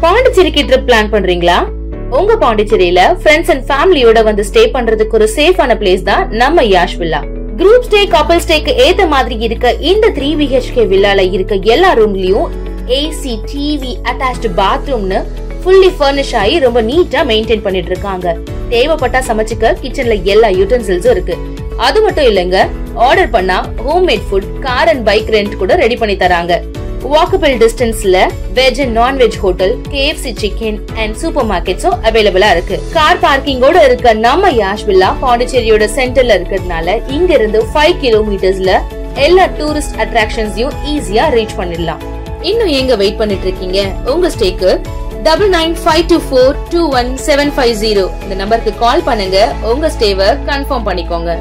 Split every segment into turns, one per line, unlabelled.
பாண்டிச்சேரிக்கு trip plan பண்றீங்களா? உங்க பாண்டிச்சேரியில ஃப்ரெண்ட்ஸ் அண்ட் ஃபேமிலியோட வந்து ஸ்டே பண்றதுக்கு ஒரு சேஃபான பிளேஸ் தான் நம்ம யாஷ் வில்லா. குரூப் ஸ்டே, கப்பல் ஸ்டேக்கு ஏத்த மாதிரி இருக்க இந்த 3 BHK வில்லால இருக்க எல்லா ரூம்லயும் ஏசி, டிவி, அட்டாச்ட் பாத்ரூம்னு ஃபுல்லி ஃபர்னிஷ் ஆகி ரொம்ப நீட்டா மெயின்டைன் பண்ணிட்டு இருக்காங்க. தேவைப்பட்டா சமைச்சுக்க கிச்சன்ல எல்லா யூட்டன்சில்ஸும் இருக்கு. அது மட்டும் இல்லங்க, ஆர்டர் பண்ணா homemade food, car and bike rent கூட ரெடி பண்ணி தராங்க. வாக்கபிள் டிஸ்டன்ஸ்ல veg and non veg hotel, KFC chicken and super மார்க்கெட்ஸும் அவைலபிளா இருக்கு. கார் பார்க்கிங்கோட இருக்க நம்ம யாஷ் வில்லா பாண்டிச்சேரியோட சென்டர்ல இருக்கிறதுனால இங்க இருந்து 5 கிலோமீட்டர்ஸ்ல எல்லா டூரிஸ்ட் அட்ராக்ஷன்ஸையும் ஈஸியா ரீச் பண்ணிடலாம். இன்னும் எங்க வெயிட் பண்ணிட்டு இருக்கீங்க? உங்க ஸ்டேக்கு 9952421750 இந்த நம்பருக்கு கால் பண்ணுங்க. உங்க ஸ்டேவை கன்ஃபார்ம் பண்ணிக்கோங்க.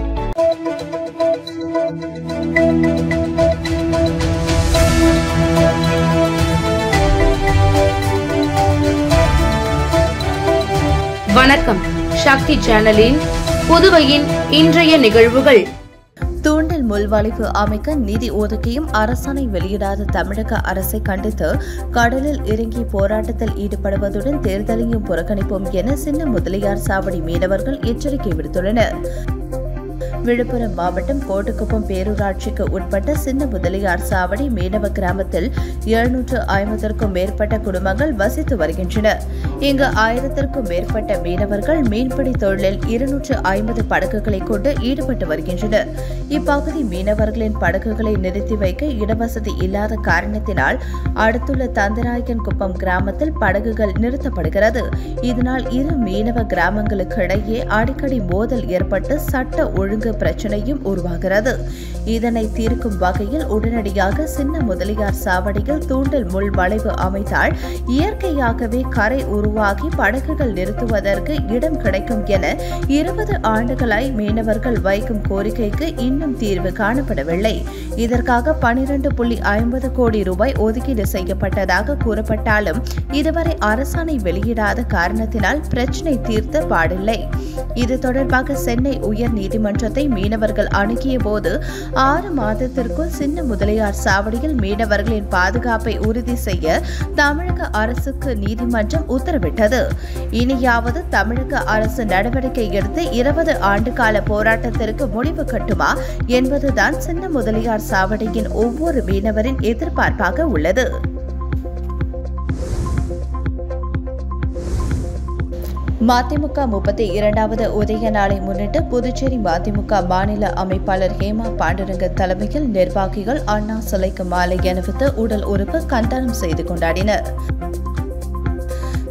வணக்கம். சக்தி சேனலின் புதுவையின் இன்றைய நிகழ்வுகள்.
தூண்டல் முள்வளைவு அமைக்க நிதி ஒதுக்கியும் அரசாணை வெளியிடாத தமிழக அரசை கண்டித்து கடலில் இறங்கி போராட்டத்தில் ஈடுபடுவதுடன் தேர்தலையும் புறக்கணிப்போம் என சின்ன முதலியார் சாவடி மீனவர்கள் எச்சரிக்கை விடுத்துள்ளனர். விழுப்புரம் மாவட்டம் கோட்டுக்குப்பம் பேரூராட்சிக்கு உட்பட்ட சின்ன முதலியார் சாவடி மீனவ கிராமத்தில் 750க்கும் மேற்பட்ட குடும்பங்கள் வசித்து வருகின்றனர். இங்கு 1000க்கும் மேற்பட்ட மீனவர்கள் மீன்பிடி தொழிலில் 250 படகுகளை கொண்டு ஈடுபட்டு வருகின்றனர். இப்பகுதி மீனவர்களின் படகுகளை நிறுத்தி வைக்க இடவசதி இல்லாத காரணத்தினால் அடுத்துள்ள தந்தராயன் குப்பம் கிராமத்தில் படகுகள் நிறுத்தப்படுகிறது. இதனால் இரு மீனவ கிராமங்களுக்கு இடையே அடிக்கடி மோதல் ஏற்பட்டு சட்ட ஒழுங்கு பிரச்சனையும் உருவாகிறது. இதனை தீர்க்கும் வகையில் உடனடியாக சின்ன முதலியார் சாவடியில் தூண்டல் முள் வளைவு அமைத்தால் இயற்கையாகவே கரை உருவாகி படகுகள் நிறுத்துவதற்கு இடம் கிடைக்கும் என 20 ஆண்டுகளாய் மீனவர்கள் வைக்கும் கோரிக்கைக்கு இன்னும் தீர்வு காணப்படவில்லை. இதற்காக 12.50 கோடி ரூபாய் ஒதுக்கீடு செய்யப்பட்டதாக கூறப்பட்டாலும் இதுவரை அரசாணை வெளியிடாத காரணத்தினால் பிரச்சினை தீர்த்த பாடில்லை. இது தொடர்பாக சென்னை உயர் நீதிமன்றத்தை மீனவர்கள் அணுகிய போது 6 மாதத்திற்குள் சின்ன முதலியார் சாவடியில் மீனவர்களின் பாதுகாப்பை உறுதி செய்ய தமிழக அரசுக்கு நீதிமன்றம் உத்தரவிட்டது. இனியாவது தமிழக அரசு நடவடிக்கை எடுத்து 20 ஆண்டுகால போராட்டத்திற்கு முடிவு கட்டுமா என்பதுதான் சின்ன முதலியார் சாவடியின் ஒவ்வொரு மீனவரின் எதிர்பார்ப்பாக உள்ளது. மதிமுக 32வது உதய நாளை முன்னிட்டு புதுச்சேரி மதிமுக மாநில அமைப்பாளர் ஹேமா பாண்டுரங்கன் தலைமையில் நிர்வாகிகள் அண்ணா சிலைக்கு மாலை அணிவித்து உடல் உறுப்பு கண்டனம் செய்து கொண்டாடினர்.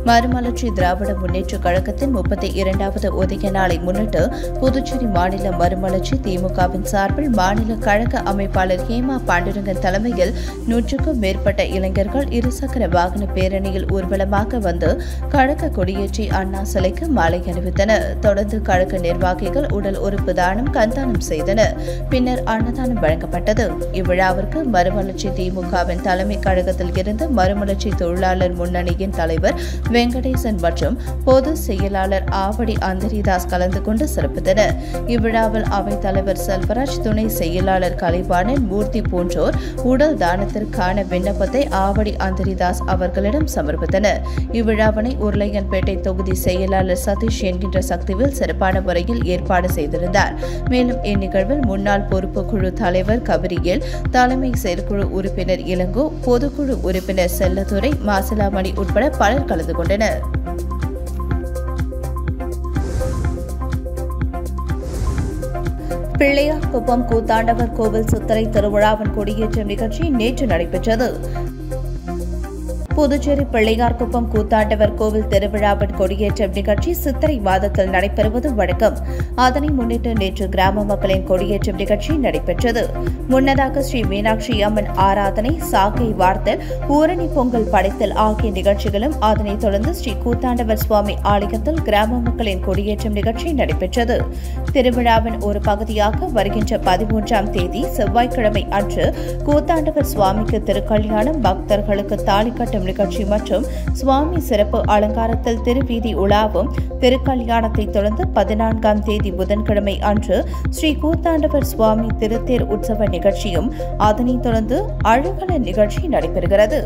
மறுமலர்ச்சி திராவிட முன்னேற்றக் கழகத்தின் 32வது உதய நாளை முன்னிட்டு புதுச்சேரி மாநில மறுமலர்ச்சி திமுகவின் சார்பில் மாநில கழக அமைப்பாளர் ஹேமா பாண்டுரங்கன் தலைமையில் 100க்கும் மேற்பட்ட இளைஞர்கள் இருசக்கர வாகன பேரணியில் ஊர்வலமாக வந்து கழக கொடியேற்றி அண்ணா சிலைக்கு மாலை அணிவித்தனர். தொடர்ந்து கழக நிர்வாகிகள் உடல் உறுப்பு தானம் கந்தானம் செய்தனர். பின்னர் அன்னதானம் வழங்கப்பட்டது. இவ்விழாவிற்கு மறுமலர்ச்சி திமுகவின் தலைமை கழகத்தில் இருந்து மறுமலர்ச்சி தொழிலாளர் முன்னணியின் தலைவர் வெங்கடேசன் மற்றும் பொது செயலாளர் ஆவடி அந்தரிதாஸ் கலந்து கொண்டு சிறப்பித்தனர். இவ்விழாவில் அவைத் தலைவர் செல்வராஜ், துணை செயலாளர் கலைவாணன், மூர்த்தி போன்றோர் உடல் தானத்திற்கான விண்ணப்பத்தை ஆவடி அந்தரிதாஸ் அவர்களிடம் சமர்ப்பித்தனர். இவ்விழாவினை உருளையன்பேட்டை தொகுதி செயலாளர் சதீஷ் என்கின்ற சக்திவேல் சிறப்பான முறையில் ஏற்பாடு செய்திருந்தார். மேலும் இந்நிகழ்வில் முன்னாள் பொறுப்பு குழு தலைவர் கபிரியல், தலைமை செயற்குழு உறுப்பினர் இளங்கோ, பொதுக்குழு உறுப்பினர் செல்லத்துறை, மாசிலாமணி உட்பட பலர் கலந்து கொண்டனர். பிள்ளையார்குப்பம் கூத்தாண்டவர் கோவில் சித்திரை திருவிழாவின் கொடியேற்றம் நிகழ்ச்சி நேற்று நடைபெற்றது. புதுச்சேரி பிள்ளையார்குப்பம் கூத்தாண்டவர் கோவில் திருவிழாவின் கொடியேற்றம் நிகழ்ச்சி சித்திரை மாதத்தில் நடைபெறுவது வழக்கம். அதனை முன்னிட்டு நேற்று கிராம மக்களின் கொடியேற்றம் நிகழ்ச்சி நடைபெற்றது. முன்னதாக ஸ்ரீ மீனாட்சி அம்மன் ஆராதனை, சாகை வார்த்தல், ஊரணி பொங்கல் படைத்தல் ஆகிய நிகழ்ச்சிகளும், அதனைத் தொடர்ந்து ஸ்ரீ கூத்தாண்டவர் சுவாமி ஆலயத்தில் கிராம மக்களின் கொடியேற்றம் நிகழ்ச்சி நடைபெற்றது. திருவிழாவின் ஒரு பகுதியாக வருகின்ற 13ஆம் தேதி செவ்வாய்க்கிழமை அன்று கூத்தாண்டவர் சுவாமிக்கு திருக்கல்யாணம், பக்தர்களுக்கு தாலி கட்டும் நிகழ்ச்சி மற்றும் சுவாமி சிறப்பு அலங்காரத்தில் திருவீதி உலாவும், திருக்கல்யாணத்தை தொடர்ந்து 14ஆம் தேதி புதன்கிழமை அன்று ஸ்ரீ கூத்தாண்டவர் சுவாமி திருத்தேர் உற்சவ நிகழ்ச்சியும், அதனைத் தொடர்ந்து அழகல நிகழ்ச்சி நடைபெறுகிறது.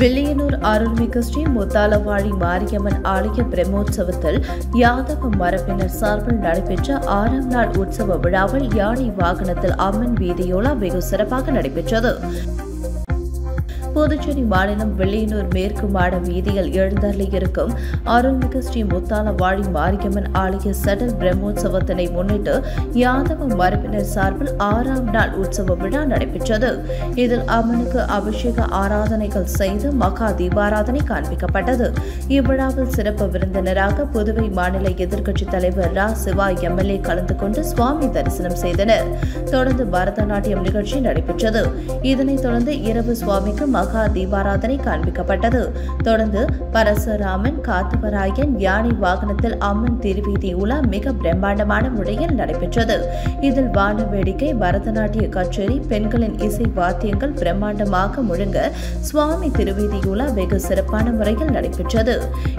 வில்லியனூர் அருள்மிகு ஸ்ரீ முத்தாலவாழி மாரியம்மன் ஆலய பிரம்மோற்சவத்தில் யாதவ மரபினர் சார்பில் நடைபெற்ற 6ஆம் நாள் உற்சவ விழாவில் யானை வாகனத்தில் அம்மன் வீதியோலா வெகு சிறப்பாக நடைபெற்றது. புதுச்சேரி மாநிலம் வில்லியனூர் மேற்கு மாட வீதியில் எழுந்தருளியிருக்கும் அருள்மிகு ஸ்ரீ முத்தாலவாழி மாரியம்மன் ஆலய சடல் பிரம்மோற்சவத்தினை முன்னிட்டு யாதவ மரபினர் சார்பில் 6ஆம் நாள் உற்சவ விழா நடைபெற்றது. இதில் அம்மனுக்கு அபிஷேக ஆராதனைகள் செய்து மகா தீபாராதனை காண்பிக்கப்பட்டது. இவ்விழாவில் சிறப்பு விருந்தினராக புதுவை மாநில எதிர்க்கட்சித் தலைவர் ரா. சிவா எம்எல்ஏ கலந்து கொண்டு சுவாமி தரிசனம் செய்தனர். தொடர்ந்து பரதநாட்டியம் நிகழ்ச்சி நடைபெற்றது. இதனைத் தொடர்ந்து இரவு சுவாமிக்கு மகா தீபாராதனை காண்பிக்கப்பட்டது. தொடர்ந்து பரசுராமன் காத்தவராயன் யானை வாகனத்தில் அம்மன் திருவீதி உலா மிக பிரம்மாண்டமான முறையில் நடைபெற்றது. இதில் வான வேடிக்கை, பரதநாட்டிய கச்சேரி, பெண்களின் இசை வாத்தியங்கள் பிரம்மாண்டமாக முழங்க சுவாமி திருவீதி உலா வெகு சிறப்பான முறையில் நடைபெற்றது.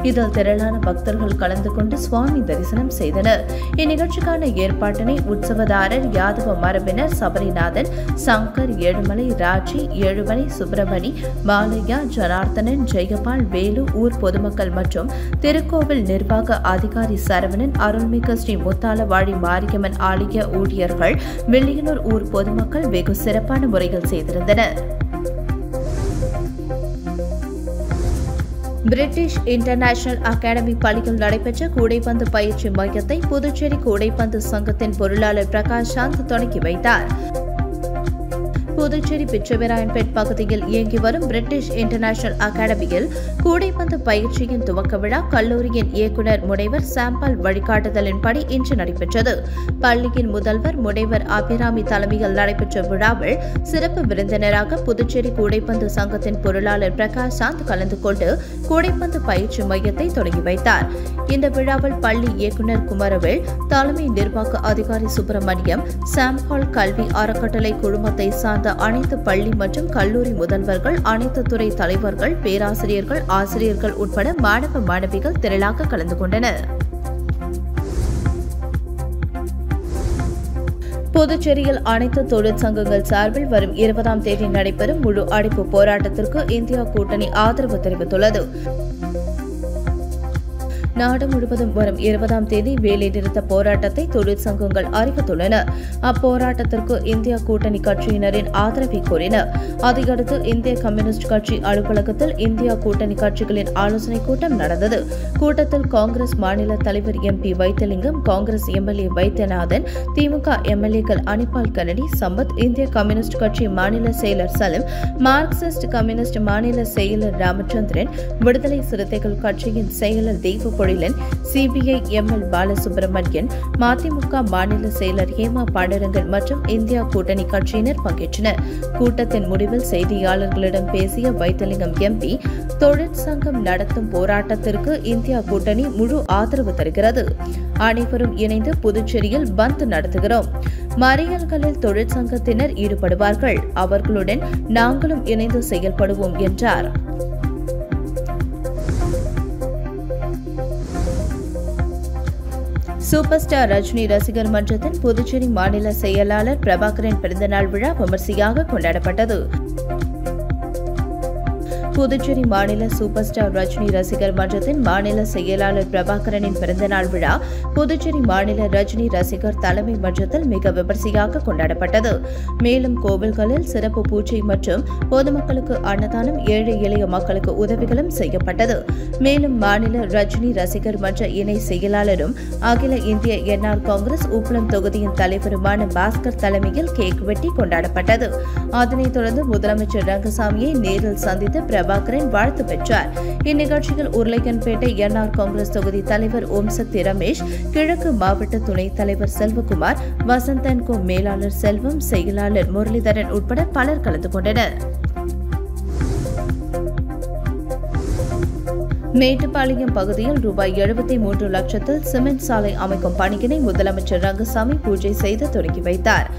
இதில் திரளான பக்தர்கள் கலந்து கொண்டு சுவாமி தரிசனம் செய்தனர். இந்நிகழ்ச்சிக்கான ஏற்பாட்டினை உற்சவதாரர் யாதவ மரபினர் சபரிநாதன், சங்கர், ஏழுமலை, ராஜி, ஏழுமலை, சுப்பிரமணி, பாலையா, ஜனார்த்தனன், ஜெயபால், வேலு, ஊர் பொதுமக்கள் மற்றும் திருக்கோவில் நிர்வாக அதிகாரி சரவணன், அருள்மிகு ஸ்ரீ முத்தாலவாழி மாரியம்மன் ஆலய ஊழியர்கள், வில்லியனூர் ஊர் பொதுமக்கள் வெகு சிறப்பான முறையில் செய்திருந்தனர். பிரிட்டிஷ் இன்டர்நேஷனல் அகாடமி பள்ளியில் நடைபெற்ற கூடைப்பந்து பயிற்சி மையத்தை புதுச்சேரி கூடைப்பந்து சங்கத்தின் பொருளாளர் பிரகாஷ் சாந்த் தொடங்கி வைத்தார். புதுச்சேரி பிச்சவராயன்பேட் பகுதியில் இயங்கி வரும் பிரிட்டிஷ் இன்டர்நேஷனல் அகாடமியில் கூடைப்பந்து பயிற்சியின் துவக்க விழா கல்லூரியின் இயக்குநர் முனைவர் சாம்பல் வழிகாட்டுதலின்படி இன்று நடைபெற்றது. பள்ளியின் முதல்வர் முனைவர் அபிராமி தலைமையில் நடைபெற்ற விழாவில் சிறப்பு விருந்தினராக புதுச்சேரி கூடைப்பந்து சங்கத்தின் பொருளாளர் பிரகாஷ் சாந்த் கலந்து கொண்டு கூடைப்பந்து பயிற்சி மையத்தை தொடங்கி வைத்தார். இந்த விழாவில் பள்ளி இயக்குநர் குமரவேல், தலைமை நிர்வாக அதிகாரி சுப்பிரமணியம், சாம்ஹால் கல்வி அறக்கட்டளை குழுமத்தை சார்ந்த அனைத்து பள்ளி மற்றும் கல்லூரி முதல்வர்கள், அனைத்து துறை தலைவர்கள், பேராசிரியர்கள், ஆசிரியர்கள் உட்பட மாணவ மாணவிகள் திரளாக கலந்து கொண்டனர். புதுச்சேரியில் அனைத்து தொழிற்சங்கங்கள் சார்பில் வரும் 20ஆம் தேதி நடைபெறும் முழு அடைப்பு போராட்டத்திற்கு இந்தியா கூட்டணி ஆதரவு தெரிவித்துள்ளது. நாடு முழுவதும் வரும் 20ஆம் தேதி வேலைநிறுத்த போராட்டத்தை தொழிற்சங்கங்கள் அறிவித்துள்ளன. அப்போராட்டத்திற்கு இந்தியா கூட்டணி கட்சியினரின் ஆதரவை கோரினர். அதையடுத்து இந்திய கம்யூனிஸ்ட் கட்சி அலுவலகத்தில் இந்தியா கூட்டணி கட்சிகளின் ஆலோசனை கூட்டம் நடந்தது. கூட்டத்தில் காங்கிரஸ் மாநில தலைவர் MP வைத்திலிங்கம், காங்கிரஸ் MLA வைத்தியநாதன், திமுக MLAக்கள் அனிபால் கனடி, சம்பத், இந்திய கம்யூனிஸ்ட் கட்சி மாநில செயலர் சலிம், மார்க்சிஸ்ட் கம்யூனிஸ்ட் மாநில செயலர் ராமச்சந்திரன், விடுதலை சிறுத்தைகள் கட்சியின் செயலர் தெய்வ CBI ML பாலசுப்ரமணியன், மதிமுக மாநில செயலர் ஹேமா பாண்டரங்கன் மற்றும் இந்தியா கூட்டணி கட்சியினர் பங்கேற்றனர். கூட்டத்தின் முடிவில் செய்தியாளர்களிடம் பேசிய வைத்திலிங்கம் MP, தொழிற்சங்கம் நடத்தும் போராட்டத்திற்கு இந்தியா கூட்டணி முழு ஆதரவு தருகிறது. அனைவரும் இணைந்து புதுச்சேரியில் பந்த் நடத்துகிறோம். மறியல்களில் தொழிற்சங்கத்தினர் ஈடுபடுவார்கள். அவர்களுடன் நாங்களும் இணைந்து செயல்படுவோம் என்றார். சூப்பர் ஸ்டார் ரஜினி ரசிகர் மன்றத்தின் புதுச்சேரி மாநில செயலாளர் பிரபாகரன் பிறந்தநாள் விழா விமர்சையாக கொண்டாடப்பட்டது. புதுச்சேரி மாநில சூப்பர் ஸ்டார் ரஜினி ரசிகர் மன்றத்தின் மாநில செயலாளர் பிரபாகரனின் பிறந்தநாள் விழா புதுச்சேரி மாநில ரஜினி ரசிகர் தலைமை மன்றத்தில் மிக விமர்சையாக கொண்டாடப்பட்டது. மேலும் கோவில்களில் சிறப்பு பூஜை மற்றும் பொதுமக்களுக்கு அன்னதானம், ஏழை எளிய மக்களுக்கு உதவிகளும் செய்யப்பட்டது. மேலும் மாநில ரஜினி ரசிகர் மன்ற இணை செயலாளரும் அகில இந்திய NR காங்கிரஸ் உப்பளம் தொகுதியின் தலைவருமான பாஸ்கர் தலைமையில் கேக் வெட்டி கொண்டாடப்பட்டது. அதனைத் தொடர்ந்து முதலமைச்சர் ரங்கசாமியை நேரில் சந்தித்து பிரபாகரன் வாழ்த்து பெற்றார். இந்நிகழ்ச்சியில் உருளையன்பேட்டை NR காங்கிரஸ் தொகுதி தலைவர் ஓம்சக்தி ரமேஷ், கிழக்கு மாவட்ட துணைத் தலைவர் செல்வகுமார், வசந்தன் கோ மேலாளர் செல்வம், செயலாளர் முரளிதரன் உட்பட பலர் கலந்து கொண்டனர். மேட்டுப்பாளையம் பகுதியில் ரூபாய் 73 லட்சத்தில் சிமெண்ட் சாலை அமைக்கும் பணியினை முதலமைச்சர் ரங்கசாமி பூஜை செய்து தொடங்கி வைத்தார்.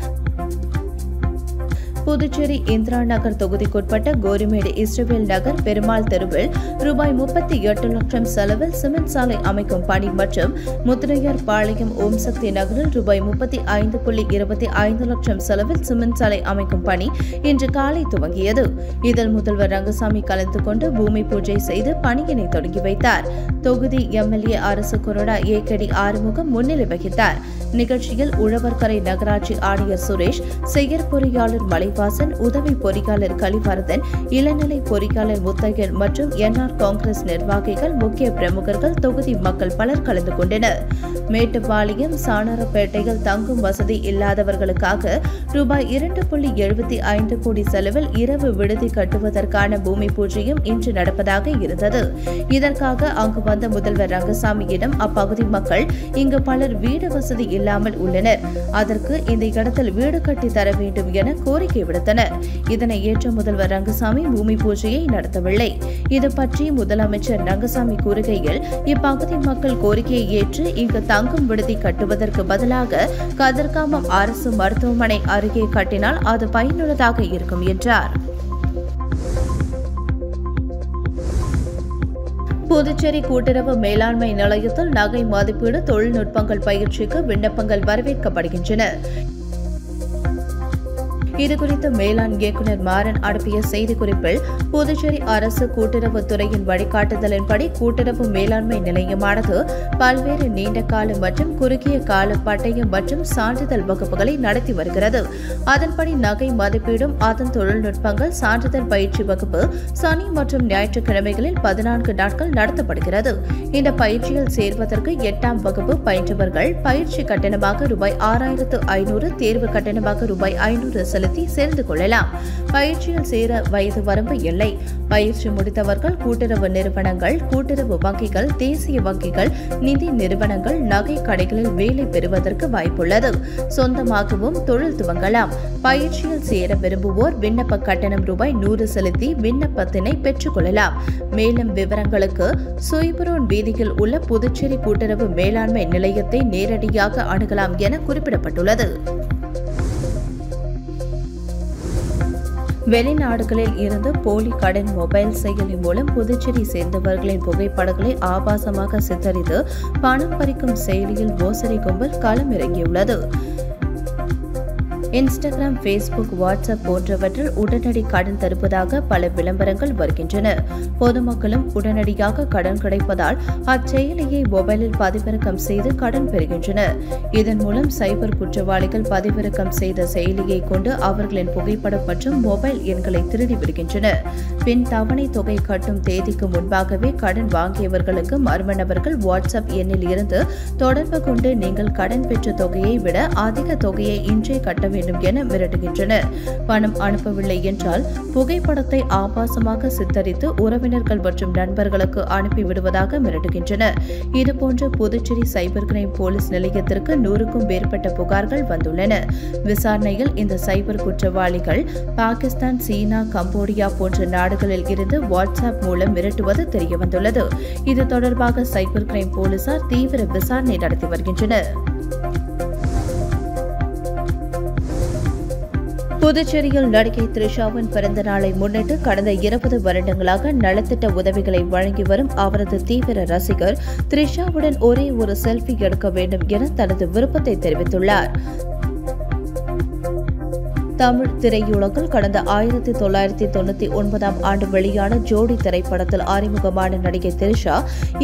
புதுச்சேரி இந்திரா நகர் தொகுதிக்குட்பட்ட கோரிமேடு இஸ்ரவேல் நகர் பெருமாள் தெருவில் ரூபாய் 38 லட்சம் செலவில் சிமெண்ட் சாலை அமைக்கும் பணி மற்றும் முத்திரையர் பாளையம் ஓம் சக்தி நகரில் ரூபாய் 35.25 லட்சம் செலவில் சிமெண்ட் சாலை அமைக்கும் பணி இன்று காலை துவங்கியது. இதில் முதல்வர் ரங்கசாமி கலந்து கொண்டு பூமி பூஜை செய்து பணியினை தொடங்கி வைத்தார். தொகுதி எம்எல்ஏ அரசு கொறடா ஏகடி ஆறுமுகம் முன்னிலை வகித்தார். நிகழ்ச்சியில் உழவர்கரை நகராட்சி ஆணையர் சுரேஷ், செயற் பொறியாளர் மலைவாசன், உதவி பொறியாளர் கலிவர்தன், இளநிலை பொறியாளர் முத்தையன் மற்றும் என்ஆர் காங்கிரஸ் நிர்வாகிகள், முக்கிய பிரமுகர்கள், தொகுதி மக்கள் பலர் கலந்து கொண்டனர். மேட்டுப்பாளையம் சாணாரப்பேட்டையில் தங்கும் வசதி இல்லாதவர்களுக்காக ரூபாய் 2.75 கோடி செலவில் இரவு விடுதி கட்டுவதற்கான பூமி பூஜையும் இன்று நடப்பதாக இருந்தது. இதற்காக அங்கு வந்த முதல்வர் ரங்கசாமியிடம் அப்பகுதி மக்கள் இங்கு பலர் வீடு வசதி இல்லாமல் உள்ளனர், அதற்கு இந்த இடத்தில் வீடு கட்டி தர வேண்டும் என கோரிக்கை விடுத்தனர். இதனை ஏற்ற முதல்வர் ரங்கசாமி பூமி பூஜையை நடத்தவில்லை. இது பற்றி முதலமைச்சர் ரங்கசாமி கூறுகையில், இப்பகுதி மக்கள் கோரிக்கையை ஏற்று இங்கு தங்கும் விடுதி கட்டுவதற்கு பதிலாக கதிர்காமம் அரசு மருத்துவமனை அருகே கட்டினால் அது பயனுள்ளதாக இருக்கும் என்றார். புதுச்சேரி கூட்டுறவு மேலாண்மை நிலையத்தில் நகை மதிப்பீடு தொழில்நுட்பங்கள் பயிற்சிக்கு விண்ணப்பங்கள் வரவேற்கப்படுகின்றன. இதுகுறித்து மேலாண் இயக்குநர் மாறன் அனுப்பிய செய்திக்குறிப்பில், புதுச்சேரி அரசு கூட்டுறவு துறையின் வழிகாட்டுதலின்படி கூட்டுறவு மேலாண்மை நிலையமானது பல்வேறு நீண்ட கால மற்றும் குறுகிய கால பட்டயம் மற்றும் சான்றிதழ் வகுப்புகளை நடத்தி வருகிறது. அதன்படி நகை மதிப்பீடும் அதன் தொழில்நுட்பங்கள் சான்றிதழ் பயிற்சி வகுப்பு சனி மற்றும் ஞாயிற்றுக்கிழமைகளில் 14 நாட்கள் நடத்தப்படுகிறது. இந்த பயிற்சியில் சேர்வதற்கு 8ஆம் வகுப்பு பயின்றவர்கள் பயிற்சி கட்டணமாக ரூபாய் 6,500, தேர்வு கட்டணமாக ரூபாய் 500 செலுத்தி சேர்ந்து கொள்ளலாம். பயிற்சியில் சேர வயது வரம்பு இல்லை. பயிற்சி முடித்தவர்கள் கூட்டுறவு நிறுவனங்கள், கூட்டுறவு வங்கிகள், தேசிய வங்கிகள், நிதி நிறுவனங்கள், நகை கடைகளில் வேலை பெறுவதற்கு வாய்ப்புள்ளது. சொந்தமாகவும் தொழில் துவங்கலாம். பயிற்சியில் சேர விரும்புவோர் விண்ணப்ப கட்டணம் ரூபாய் 100 செலுத்தி விண்ணப்பத்தினை பெற்றுக் கொள்ளலாம். மேலும் விவரங்களுக்கு சுய்புரோன் வீதியில் உள்ள புதுச்சேரி கூட்டுறவு மேலாண்மை நிலையத்தை நேரடியாக அணுகலாம் என குறிப்பிடப்பட்டுள்ளது. வெளிநாடுகளில் இருந்து போலி கடன் மொபைல் செயலி மூலம் புதுச்சேரி சேர்ந்தவர்களின் புகைப்படங்களை ஆபாசமாக சித்தரித்து பணம் பறிக்கும் செயலியில் மோசடி கும்பல் களமிறங்கியுள்ளது. இன்ஸ்டாகிராம், பேஸ்புக், வாட்ஸ்அப் போன்றவற்றில் உடனடி கடன் தருவதாக பல விளம்பரங்கள் வருகின்றன. பொதுமக்களும் உடனடியாக கடன் கிடைப்பதால் அச்செயலியை மொபைலில் பதிவிறக்கம் செய்து கடன் பெறுகின்றனர். இதன் மூலம் சைபர் குற்றவாளிகள் பதிவிறக்கம் செய்த செயலியை கொண்டு அவர்களின் புகைப்படம் மற்றும் மொபைல் எண்களை திருடி விடுகின்றனர். பின் தவணை தொகை கட்டும் தேதிக்கு முன்பாகவே கடன் வாங்கியவர்களுக்கு மர்ம நபர்கள் வாட்ஸ்அப் எண்ணில் இருந்து தொடர்பு கொண்டு நீங்கள் கடன் பெற்ற தொகையை விட அதிக தொகையை இன்றே கட்ட வேண்டும் என மிரட்டுகின்றனர். பணம் அனுப்பவில்லை என்றால் புகைப்படத்தை ஆபாசமாக சித்தரித்து உறவினர்கள் மற்றும் நண்பர்களுக்கு அனுப்பிவிடுவதாக மிரட்டுகின்றனர். இதுபோன்ற புதுச்சேரி சைபர் கிரைம் போலீஸ் நிலையத்திற்கு 100க்கும் மேற்பட்ட புகார்கள் வந்துள்ளன. விசாரணையில் இந்த சைபர் குற்றவாளிகள் பாகிஸ்தான், சீனா, கம்போடியா போன்ற நாடுகளில் இருந்து வாட்ஸ்அப் மூலம் மிரட்டுவது தெரியவந்துள்ளது. இது தொடர்பாக சைபர் கிரைம் போலீசார் தீவிர விசாரணை நடத்தி வருகின்றனர். புதுச்சேரியில் நடிகை த்ரிஷாவின் பிறந்த நாளை முன்னிட்டு கடந்த 20 வருடங்களாக நலத்திட்ட உதவிகளை வழங்கி வரும் அவரது தீவிர ரசிகர் த்ரிஷாவுடன் ஒரே ஒரு செல்ஃபி எடுக்க வேண்டும் என தனது விருப்பத்தை தெரிவித்துள்ளார். தமிழ் திரையுலகில் கடந்த 1999ஆம் ஆண்டு வெளியான ஜோடி திரைப்படத்தில் அறிமுகமான நடிகை த்ரிஷா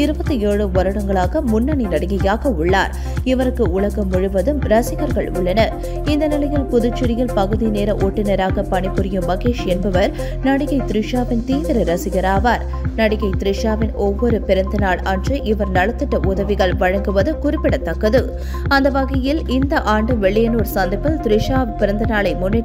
27 வருடங்களாக முன்னணி நடிகையாக உள்ளார். இவருக்கு உலகம் முழுவதும் ரசிகர்கள் உள்ளனர். இந்த நிலையில் புதுச்சேரியில் பகுதி நேர ஓட்டுநராக பணிபுரியும் மகேஷ் என்பவர் நடிகை த்ரிஷாவின் தீவிர ரசிகர் ஆவார். நடிகை த்ரிஷாவின் ஒவ்வொரு பிறந்த நாள் அன்று இவர் நலத்திட்ட உதவிகள் வழங்குவது குறிப்பிடத்தக்கது. அந்த வகையில் இந்த ஆண்டு வெள்ளியனூர் சந்திப்பில் த்ரிஷா பிறந்த நாளை முன்னிட்டு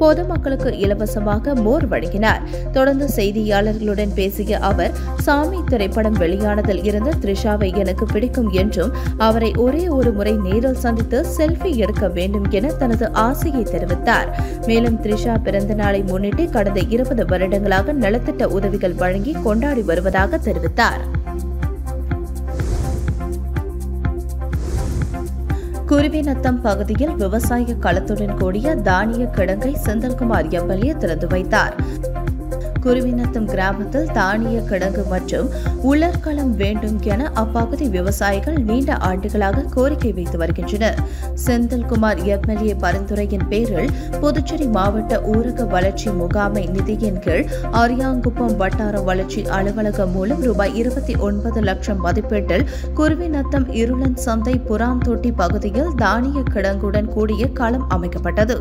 பொதுமக்களுக்கு இலவசமாக மோர் வழங்கினார். தொடர்ந்து செய்தியாளர்களுடன் பேசிய அவர், சாமி திரைப்படம் வெளியானதில் இருந்து த்ரிஷாவை எனக்கு பிடிக்கும் என்றும் அவரை ஒரே ஒரு முறை நேரில் சந்தித்து செல்ஃபி எடுக்க வேண்டும் என தனது ஆசையை தெரிவித்தார். மேலும் த்ரிஷா பிறந்த நாளை முன்னிட்டு கடந்த 20 வருடங்களாக நலத்திட்ட உதவிகள் வழங்கி கொண்டாடி வருவதாக தெரிவித்தார். குருவிநத்தம் பகுதியில் விவசாய களத்துடன் கூடிய தானிய கிடங்கை செந்தில்குமார் எம்எல்ஏ திறந்து வைத்தார். குருவிநத்தம் கிராமத்தில் தானிய கிடங்கு மற்றும் உலர்களம் வேண்டும் என அப்பகுதி விவசாயிகள் நீண்ட ஆண்டுகளாக கோரிக்கை வைத்து வருகின்றனர். செந்தில்குமார் எம்எல்ஏ பரிந்துரையின் பேரில் புதுச்சேரி மாவட்ட ஊரக வளர்ச்சி முகாமை நிதியின் கீழ் அரியாங்குப்பம் வட்டார வளர்ச்சி அலுவலகம் மூலம் ரூபாய் 29 லட்சம் மதிப்பீட்டில் குருவிநத்தம் இருளன் சந்தை புறாந்தொட்டி பகுதியில் தானிய கிடங்குடன் கூடிய களம் அமைக்கப்பட்டது.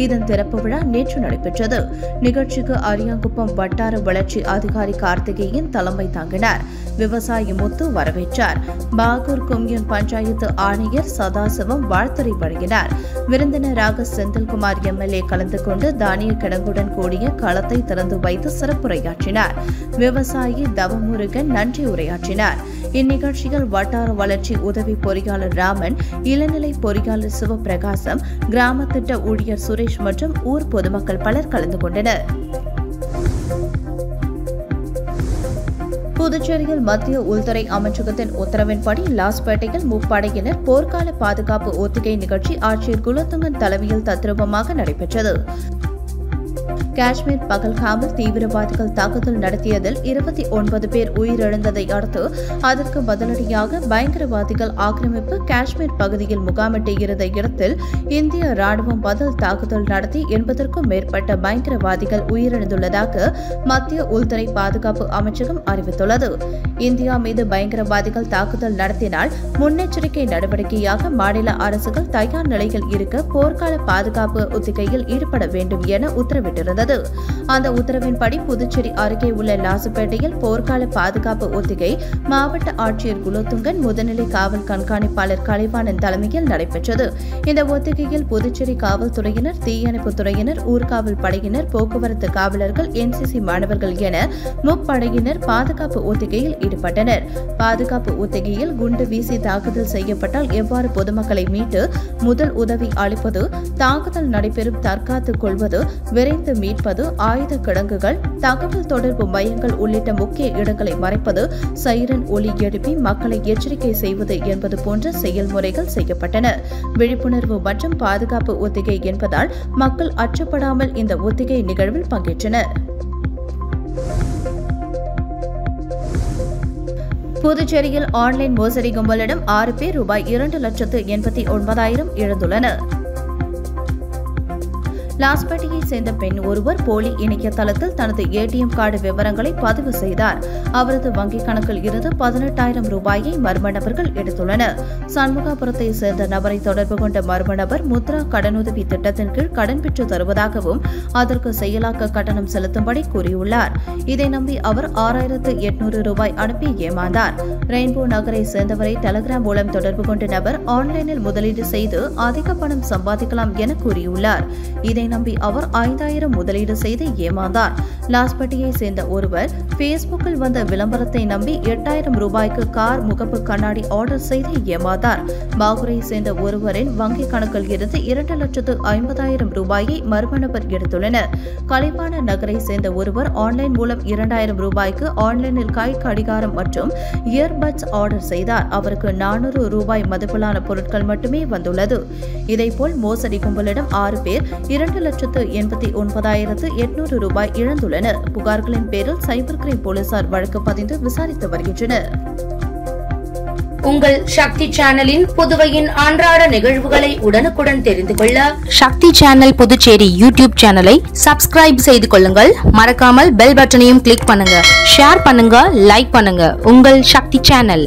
இதன் திறப்பு விழா நேற்று நடைபெற்றது. நிகழ்ச்சிக்கு அரியாங்குப்பம் வட்டார வளர்ச்சி அதிகாரி கார்த்திகேயன் தலைமை தாங்கினார். விவசாயி முத்து வரவேற்றார். பாகூர் கொம்யூன் பஞ்சாயத்து ஆணையர் சதாசிவம் வாழ்த்துரை வழங்கினார். விருந்தினராக செந்தில்குமார் எம்எல்ஏ கலந்து கொண்டு தானிய கிடங்குடன் கூடிய களத்தை திறந்து வைத்து சிறப்புரையாற்றினார். விவசாயி தவமுருகன் நன்றி உரையாற்றினார். இந்நிகழ்ச்சியில் வட்டார வளர்ச்சி உதவி பொறியாளர் ராமன், இளநிலை பொறியாளர் சிவபிரகாசம், கிராம திட்ட ஊழியர் சுரேஷ் மற்றும் ஊர் பொதுமக்கள் பலர் கலந்து கொண்டனர். புதுச்சேரியில் மத்திய உள்துறை அமைச்சகத்தின் உத்தரவின்படி லாஸ்பேட்டையில் முப்படையினர் போர்க்கால பாதுகாப்பு ஒத்திகை நிகழ்ச்சி ஆட்சியர் குலத்துங்கன் தலைமையில் தத்ரூபமாக நடைபெற்றது. காஷ்மீர் பகல்காமில் தீவிரவாதிகள் தாக்குதல் நடத்தியதில் 29 பேர் உயிரிழந்ததை அடுத்து அதற்கு பதிலடியாக பயங்கரவாதிகள் ஆக்கிரமிப்பு காஷ்மீர் பகுதியில் முகாமிட்டு இருந்த இடத்தில் இந்திய ராணுவம் பதில் தாக்குதல் நடத்தி 80க்கும் மேற்பட்ட பயங்கரவாதிகள் உயிரிழந்துள்ளதாக மத்திய உள்துறை பாதுகாப்பு அமைச்சகம் அறிவித்துள்ளது. இந்தியா மீது பயங்கரவாதிகள் தாக்குதல் நடத்தினால் முன்னெச்சரிக்கை நடவடிக்கையாக மாநில அரசுகள் தயார் நிலையில் இருக்க போர்க்கால பாதுகாப்பு ஒத்திகையில் ஈடுபட வேண்டும் என உத்தரவிட்டிருந்தது. அந்த உத்தரவின்படி புதுச்சேரி அருகே உள்ள லாசுப்பேட்டையில் போர்க்கால பாதுகாப்பு ஒத்திகை மாவட்ட ஆட்சியர் குலோத்துங்கன், முதுநிலை காவல் கண்காணிப்பாளர் கலைவாணன் தலைமையில் நடைபெற்றது. இந்த ஒத்திகையில் புதுச்சேரி காவல்துறையினர், தீயணைப்புத் துறையினர், ஊர்காவல் படையினர், போக்குவரத்து காவலர்கள், NCC மாணவர்கள் என முப்படையினர் பாதுகாப்பு ஒத்திகையில் ஈடுபட்டனர். பாதுகாப்பு ஒத்திகையில் குண்டு வீசி தாக்குதல் செய்யப்பட்டால் எவ்வாறு பொதுமக்களை மீட்டு முதல் உதவி அளிப்பது, தாக்குதல் நடைபெறும் தற்காத்துக் கொள்வது, விரைந்து மீட்பது, ஆயுத கிடங்குகள், தகவல் தொடர்பு மையங்கள் உள்ளிட்ட முக்கிய இடங்களை மறைப்பது, சைரன் ஒலி எழுப்பி மக்களை எச்சரிக்கை செய்வது என்பது போன்ற செயல்முறைகள் செய்யப்பட்டன. விழிப்புணர்வு மற்றும் பாதுகாப்பு ஒத்திகை என்பதால் மக்கள் அச்சப்படாமல் இந்த ஒத்திகை நிகழ்வில் பங்கேற்றனர். புதுச்சேரியில் ஆன்லைன் மோசடி கும்பலிடம் 6 பேர் ரூபாய் 2,89,000 இழந்துள்ளனர். லாஸ்பேட்டையை சேர்ந்த பெண் ஒருவர் போலி இணையதளத்தில் தனது ATM கார்டு விவரங்களை பதிவு செய்தார். அவரது வங்கிக் கணக்கில் இருந்து 18,000 ரூபாயை மர்ம நபர்கள் எடுத்துள்ளனர். சண்முகாபுரத்தை சேர்ந்த நபரை தொடர்பு கொண்ட மர்ம நபர் முத்ரா கடனுதவி திட்டத்தின் கீழ் கடன் பெற்று தருவதாகவும் அதற்கு செயலாக்க கட்டணம் செலுத்தும்படி கூறியுள்ளார். இதை நம்பி அவர் 6,800 ரூபாய் அனுப்பி ஏமாந்தார். ரெயின்போ நகரை சேர்ந்தவரை டெலிகிராம் மூலம் தொடர்பு கொண்ட நபர் ஆன்லைனில் முதலீடு செய்து அதிக பணம் சம்பாதிக்கலாம் என கூறியுள்ளார். இதை நம்பி அவர் 5,000 முதலீடு செய்து ஏமாந்தார். லாஸ்பேட்டையை சேர்ந்த ஒருவர் பேஸ்புக்கில் வந்த விளம்பரத்தை நம்பி 8,000 ரூபாய்க்கு கார் முகப்பு கண்ணாடி ஆர்டர் செய்து ஏமாந்தார். பாகூரை சேர்ந்த ஒருவரின் வங்கி கணக்கில் இருந்து 2,50,000 ரூபாயை மர்ம நபர் எடுத்துள்ளனர். கலைவாண நகரை சேர்ந்த ஒருவர் ஆன்லைன் மூலம் 2,000 ரூபாய்க்கு ஆன்லைனில் கை கடிகாரம் மற்றும் இயர்பட்ஸ் ஆர்டர் செய்தார். அவருக்கு 400 ரூபாய் மதிப்பிலான பொருட்கள் மட்டுமே வந்துள்ளது. இதேபோல் மோசடி கும்பலிடம் 6 பேர் 2,89,800 ரூபாய் இழந்துள்ளனர். புகார்களின் பேரில் சைபர் கிரைம் போலீசார் வழக்கு பதிந்து விசாரித்து வருகின்றனர்.
உங்கள் சக்தி சேனலின் புதுவையின் அன்றாட நிகழ்வுகளை உடனுக்குடன் தெரிந்து கொள்ள சக்தி சேனல் புதுச்சேரி யூடியூப் சேனலை சப்ஸ்கிரைப் செய்து கொள்ளுங்கள். மறக்காமல் பெல் பட்டனையும் கிளிக் பண்ணுங்க. ஷேர் பண்ணுங்க, லைக் பண்ணுங்க. உங்கள் சக்தி சேனல்.